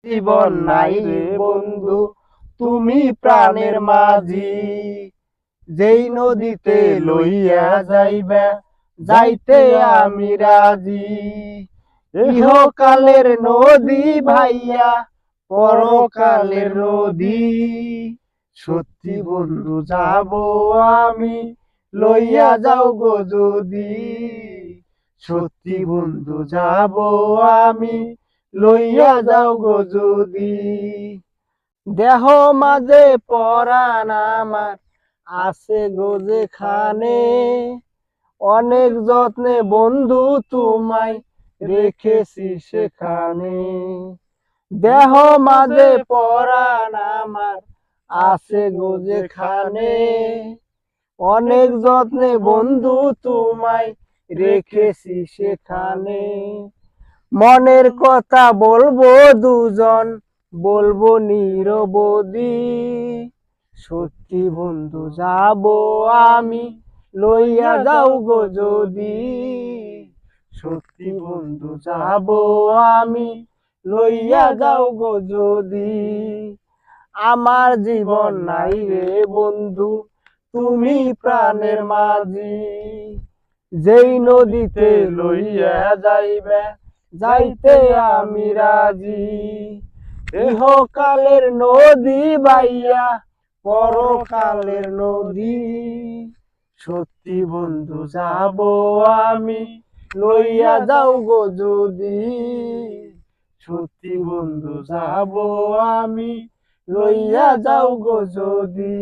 জীবন নাই রে বন্ধু, তুমি প্রাণের মাঝি। যেই নদীতে লইয়া যাইবা, যাইতে আমি রাজি। ইহকালের নদী ভাইয়া, পরকালের নদী। সত্যি বন্ধু যাব আমি, লইয়া যাও গো যদি। সত্যি বন্ধু যাব আমি, লইয়া যাও গো যদি। দেহ মাঝে পরাণ আমার আছে গো যেখানে, অনেক যত্নে বন্ধু তোমায় রেখেছি সেখানে। দেহ মাঝে পরাণ আমার আছে গো যেখানে, অনেক যত্নে বন্ধু তোমায় রেখেছি সেখানে। মনের কথা বলবো দুজন, বলবো নিরবধি। সত্যি বন্ধু যাব আমি, লইয়া যাও গো যদি। সত্যি বন্ধু যাব আমি, লইয়া যাও গো যদি। আমার জীবন নাই রে বন্ধু, তুমি প্রাণের মাঝি। যেই নদীতে লইয়া যাইবে, যাইতে আমি রাজি। ইহকালের নদী বাইয়া, পরকালের নদী। সত্যি বন্ধু যাব আমি, লইয়া যাও গো যদি। সত্যি বন্ধু যাব আমি, লইয়া যাও গো যদি।